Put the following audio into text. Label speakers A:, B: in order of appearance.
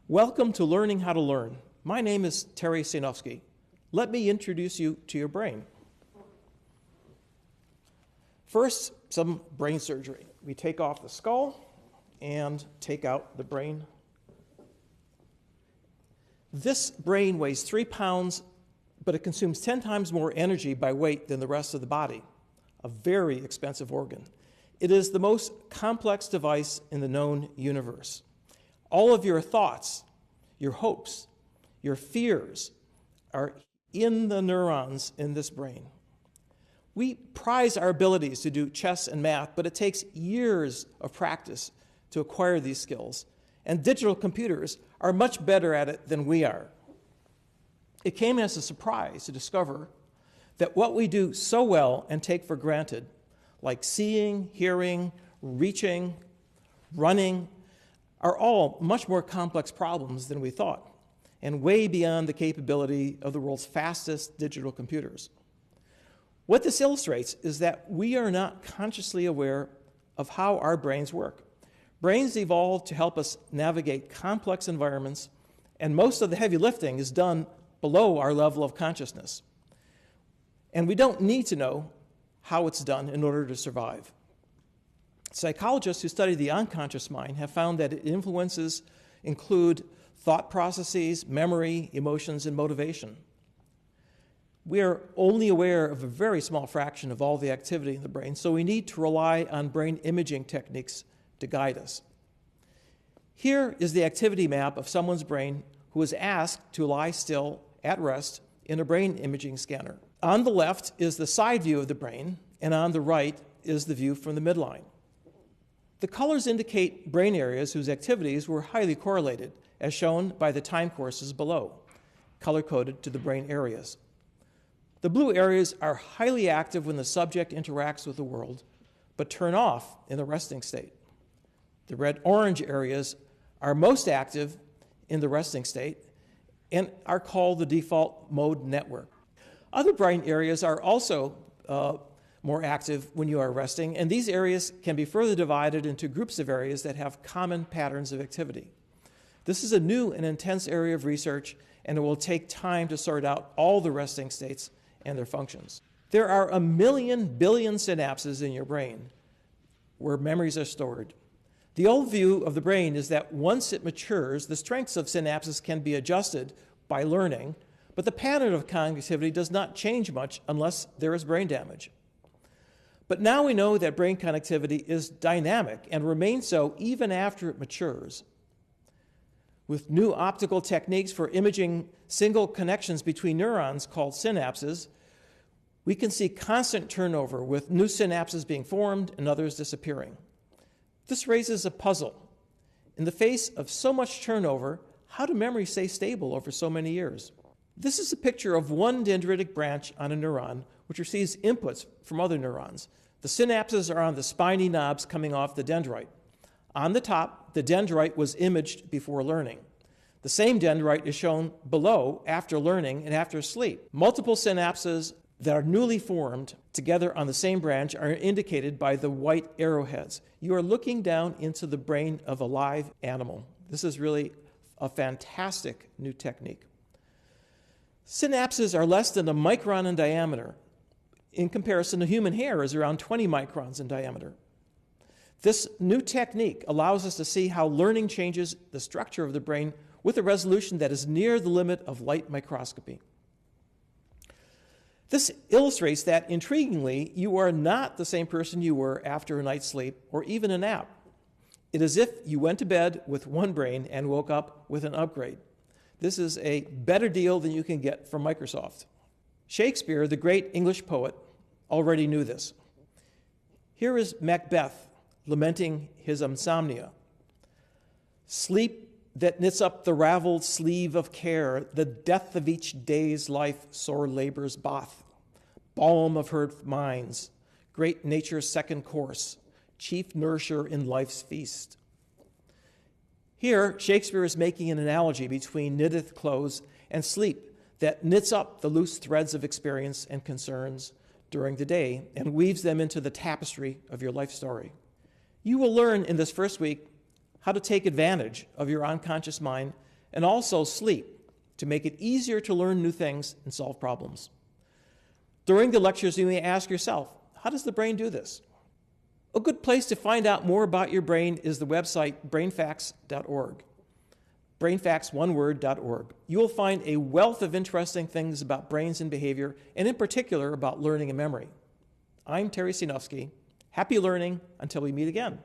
A: Welcome to Learning How to Learn. My name is Terry Sanofsky. Let me introduce you to your brain. First, some brain surgery. We take off the skull and take out the brain. This brain weighs 3 pounds, but it consumes 10 times more energy by weight than the rest of the body. A very expensive organ. It is the most complex device in the known universe. All of your thoughts, your hopes, your fears are in the neurons in this brain. We prize our abilities to do chess and math, but it takes years of practice to acquire these skills, and digital computers are much better at it than we are. It came as a surprise to discover that what we do so well and take for granted, like seeing, hearing, reaching, running, are all much more complex problems than we thought, and way beyond the capability of the world's fastest digital computers. What this illustrates is that we are not consciously aware of how our brains work. Brains evolved to help us navigate complex environments, and most of the heavy lifting is done below our level of consciousness. And we don't need to know how it's done in order to survive. Psychologists who study the unconscious mind have found that its influences include thought processes, memory, emotions, and motivation. We are only aware of a very small fraction of all the activity in the brain, so we need to rely on brain imaging techniques to guide us. Here is the activity map of someone's brain who was asked to lie still at rest in a brain imaging scanner. On the left is the side view of the brain, and on the right is the view from the midline. The colors indicate brain areas whose activities were highly correlated, as shown by the time courses below, color-coded to the brain areas. The blue areas are highly active when the subject interacts with the world, but turn off in the resting state. The red-orange areas are most active in the resting state and are called the default mode network. Other brain areas are also more active when you are resting, and these areas can be further divided into groups of areas that have common patterns of activity. This is a new and intense area of research, and it will take time to sort out all the resting states and their functions. There are 1,000,000 billion synapses in your brain where memories are stored. The old view of the brain is that once it matures, the strengths of synapses can be adjusted by learning, but the pattern of connectivity does not change much unless there is brain damage. But now we know that brain connectivity is dynamic and remains so even after it matures. With new optical techniques for imaging single connections between neurons called synapses, we can see constant turnover with new synapses being formed and others disappearing. This raises a puzzle. In the face of so much turnover, how do memories stay stable over so many years? This is a picture of one dendritic branch on a neuron which receives inputs from other neurons. The synapses are on the spiny knobs coming off the dendrite. On the top, the dendrite was imaged before learning. The same dendrite is shown below after learning and after sleep. Multiple synapses that are newly formed together on the same branch are indicated by the white arrowheads. You are looking down into the brain of a live animal. This is really a fantastic new technique. Synapses are less than a micron in diameter. In comparison, the human hair is around 20 microns in diameter. This new technique allows us to see how learning changes the structure of the brain with a resolution that is near the limit of light microscopy. This illustrates that, intriguingly, you are not the same person you were after a night's sleep or even a nap. It is as if you went to bed with one brain and woke up with an upgrade. This is a better deal than you can get from Microsoft. Shakespeare, the great English poet, already knew this. Here is Macbeth lamenting his insomnia. Sleep that knits up the raveled sleeve of care, the death of each day's life sore labor's bath, balm of her minds, great nature's second course, chief nourisher in life's feast. Here, Shakespeare is making an analogy between knitted clothes and sleep that knits up the loose threads of experience and concerns during the day and weaves them into the tapestry of your life story. You will learn in this first week how to take advantage of your unconscious mind and also sleep to make it easier to learn new things and solve problems. During the lectures, you may ask yourself, how does the brain do this? A good place to find out more about your brain is the website brainfacts.org. brainfacts.org. You will find a wealth of interesting things about brains and behavior, and in particular about learning and memory. I'm Terry Sinofsky. Happy learning until we meet again.